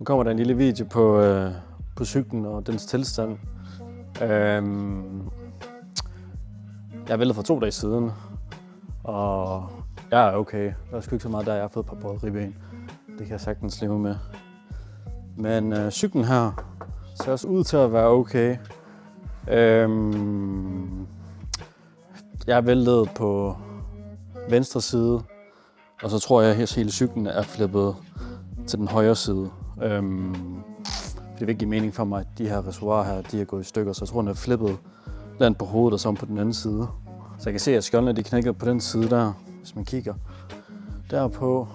Nu kommer der en lille video på cyklen og dens tilstand. Jeg væltede for 2 dage siden, og jeg er okay. Der er sgu ikke så meget der, jeg har fået et par både ribben. Det kan jeg sagtens leve med. Men cyklen her ser også ud til at være okay. Jeg væltede på venstre side, og så tror jeg, at hele cyklen er flippet til den højre side. Det vil ikke give mening for mig, at de her reservoirer her, de er gået i stykker, så jeg tror, den er flippet land på hovedet og så på den anden side. Så jeg kan se, at skjoldene de knækker på den side der, hvis man kigger derpå.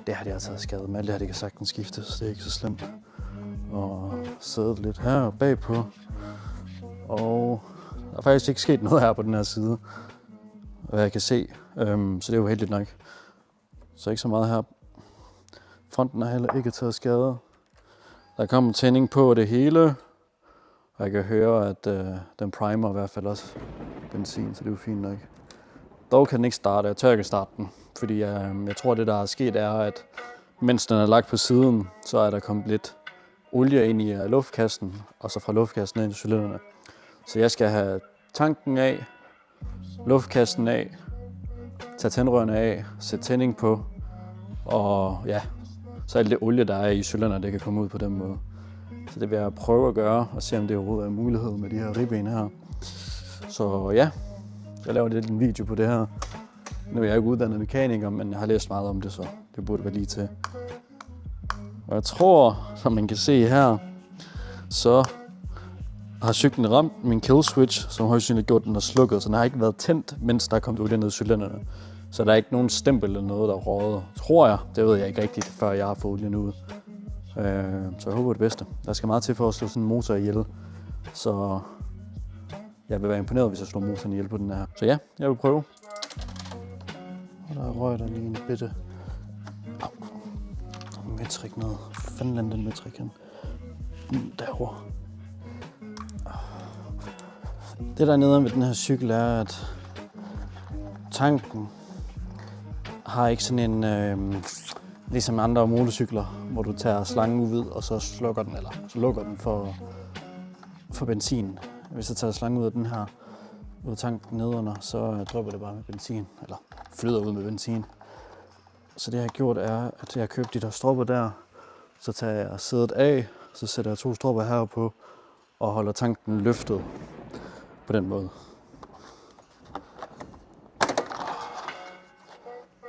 Det har de altså skadet med. Alt det her, det kan sagtens skiftes, det er ikke så slemt. Og sædet lidt her bagpå. Og der er faktisk ikke sket noget her på den her side, hvad jeg kan se. Så det er jo heldigt nok. Så ikke så meget her. Fronten er heller ikke taget skade. Der kommer tænding på det hele. Og jeg kan høre, at den primer i hvert fald også benzin, så det er jo fint nok. Dog kan den ikke starte. Jeg tør ikke starte den, fordi jeg tror, det der er sket er, at mens den er lagt på siden, så er der kommet lidt olie ind i luftkassen, og så fra luftkassen ind i cylinderne. Så jeg skal have tanken af, luftkassen af, tage tændrørene af, sætte tænding på, og ja, så alt det olie, der er i cylinderne, det kan komme ud på den måde. Så det vil jeg prøve at gøre, og se om det overhovedet er en mulighed med de her ribben her. Så ja, jeg laver lidt en video på det her. Nu er jeg ikke uddannet mekaniker, men jeg har læst meget om det, så det burde være lige til. Og jeg tror, som man kan se her, så har cyklen ramt min kill switch, som højst sandsynligt gjort, den er slukket, så den har ikke været tændt, mens der er kommet olie ned i cylinderne. Så der er ikke nogen stempel eller noget, der er røget. Tror jeg. Det ved jeg ikke rigtigt, før jeg har fået olien ud. Så jeg håber det bedste. Der skal meget til for at slå sådan en motor ihjel. Så jeg vil være imponeret, hvis jeg slår motoren ihjel på den her. Så ja, jeg vil prøve. Og der røg der lige en bitte... Der er metrik noget. Fanden lander den metrik hen. Derovre. Det der nede med den her cykel er, at tanken har ikke sådan en, ligesom andre motorcykler, hvor du tager slangen ud, og så slukker den, eller så lukker den for benzin. Hvis jeg tager slangen ud af den her, ud af tanken nedenunder, så drypper det bare med benzin, eller flyder ud med benzin. Så det jeg har gjort er, at jeg har købt de der stropper der, så tager jeg sædet af, så sætter jeg 2 stropper heroppe og holder tanken løftet på den måde.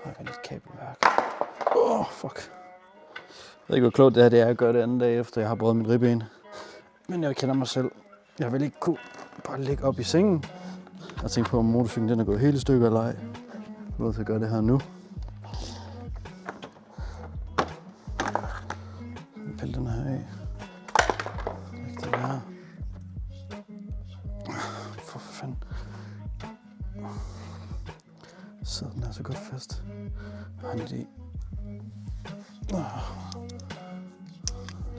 Jeg har lidt kabelværk. Fuck. Jeg ved ikke, hvor klogt det er at gøre det anden dag efter, jeg har brudt mit ribben. Men jeg kender mig selv. Jeg vil ikke kunne bare ligge op i sengen og tænke på, om motorcyklen den er gået hele stykker eller ej. Jeg er nødt til at gøre det her nu. Pille den her af. Læg den her. For fanden. Sidder den her så godt fast. Jeg har en idé.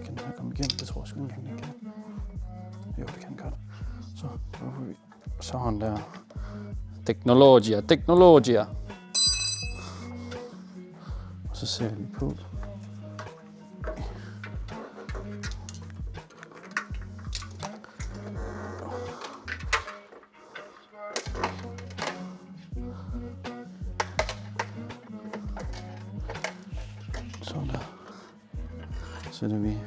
Kan den her komme igennem? Det tror jeg sgu ikke engang, den kan. Jo, det kan den godt. Så prøver vi. Sådan der. Teknologier. Og så ser jeg lige på. Sådan der. Sætter vi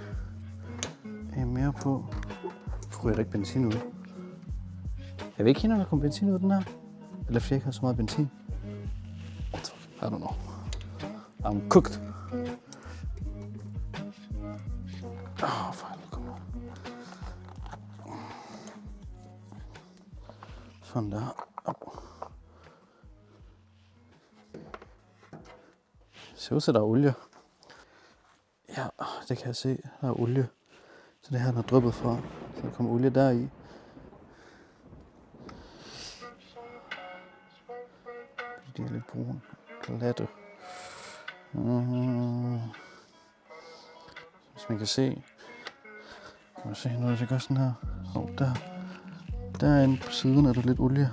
en mere på. Får jeg da ikke benzin ud? Jeg vil ikke kende, om der kommer benzin ud af den her. Eller fordi jeg ikke har så meget benzin. I don't know. I'm cooked. Fejl, kom nu. Sådan der. Det ser ud til, der er olie. Ja, det kan jeg se. Der er olie. Så det her den er dryppet fra. Så der kommer olie der i. De er lidt brune. Glatte. Hvis man kan se. Kan man se noget, det gør sådan her. Derinde på siden er der lidt olie.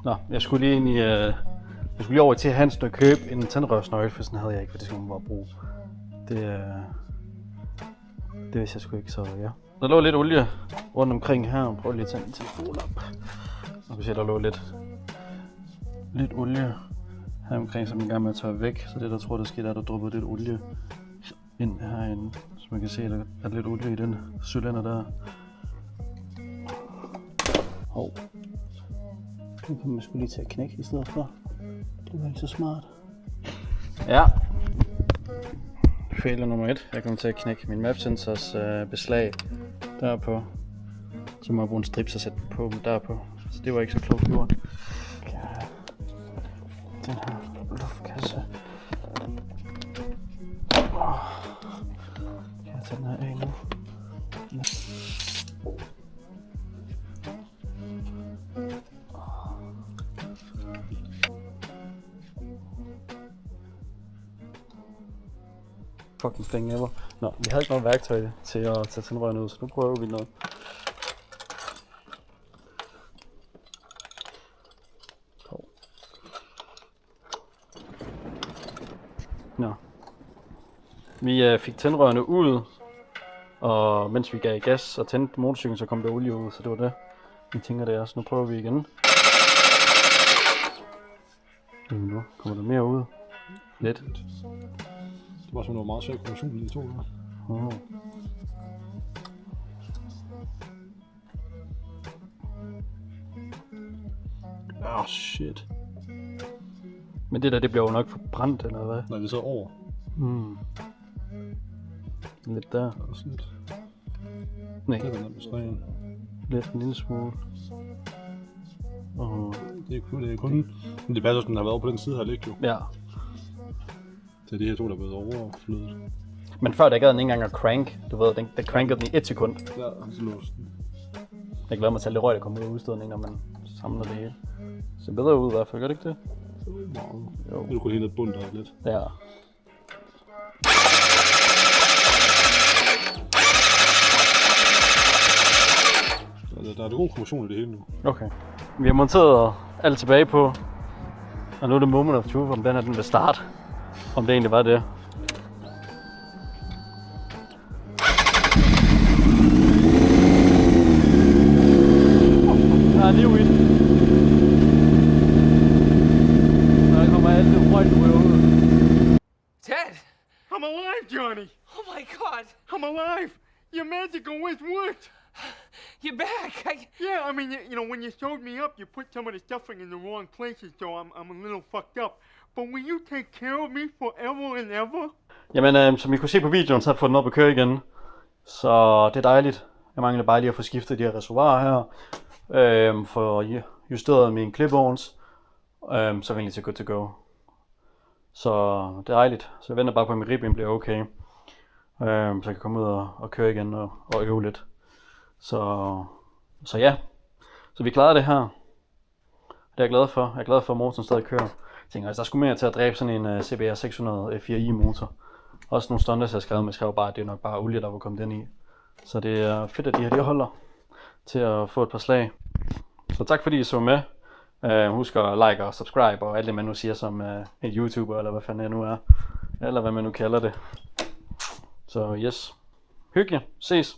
Nå, jeg skulle lige ind i Jeg skulle lige over til Hansen og købe en tændrørsnøgle, for sådan havde jeg ikke, for det skulle man bare bruge. Det vidste jeg sgu ikke, så ja. Der lå lidt olie rundt omkring her. Prøv lige at tage min telefon op. Og vi ser, der lå lidt olie her omkring, som jeg er i gang med at tørre væk. Så det, der tror, der sker, der dryppede lidt olie ind herinde. Så man kan se, der er lidt olie i den cylinder der. Hov. Nu kan man sgu lige tage knæk i stedet for. Det var ikke så smart. Ja. Fejler nummer 1. Jeg kommer til at knække min map-sensors beslag derpå. Så må jeg bruge en strips og sætte den på derpå. Så det var ikke så klogt gjort. Ja. Den her luftkasse. Kan jeg tage den her af nu? Ja. Fucking thing ever. Nå, vi havde ikke noget værktøj til at tage tændrørene ud, så nu prøver vi noget. Nå. Vi fik tændrørene ud, og mens vi gav gas og tændte motorcyklen, så kom der olie ud, så det var det. Vi tænker det er, så nu prøver vi igen. Nu kommer der mere ud. Lidt. Det var sådan noget meget svær kombination i de to der. Shit. Men det der, det bliver jo nok forbrændt, eller hvad? Nej, det er så over. Lidt der. Også lidt. Nej. Det er nærmest ren. Lidt en lille smule. Det er kun... Men det passer, at den har været over på den side her ligge jo. Ja. Det er de her to, der er blevet overflødet. Men før der gad den ikke engang at crank. Du ved, den crankede den i 1 sekund. Ja, så låste den. Jeg glæder mig til at det røg, der kommer ud af udstødningen, når man samler det hele. Det ser bedre ud i hvert fald, gør det ikke det? Meget. Jo. Det er kun helt ned bunden der lidt. Ja. Der er det god kommotion i det hele nu. Okay. Vi har monteret alt tilbage på. Og nu er det moment of truth, om den her den vil starte. Om det egentlig var det. Der er liv i den. Der kommer alt det røg ud. Ted! I'm alive, Johnny! Oh my god! I'm alive! Your magical wish worked! You're back! Yeah, I mean, you know, when you showed me up, you put some of the stuffing in the wrong places, so I'm a little fucked up. But will you take care of me forever and ever? Jamen, som I kunne se på videoen, så har jeg fået den op at køre igen. Så det er dejligt. Jeg mangler bare lige at få skiftet de her reservoirer her. For justeret min clip-ons. Så er vi egentlig til good to go. Så det er dejligt. Så jeg venter bare på, at min ribben bliver okay. Så jeg kan komme ud og køre igen og øve lidt. Så ja. Så vi klarer det her. Det er jeg glad for. Jeg er glad for, at motoren stadig kører. Jeg tænker, altså, der skulle mere til at dræbe sådan en CBR 600 F4i motor. Også nogle stunder, jeg skrev, men jeg skrev bare, at det er nok bare olie, der var kommet den i. Så det er fedt, at de her de holder til at få et par slag. Så tak fordi I så med. Husk at like og subscribe og alt det man nu siger som en YouTuber, eller hvad fanden jeg nu er. Eller hvad man nu kalder det. Så yes. Hyggeligt. Ses.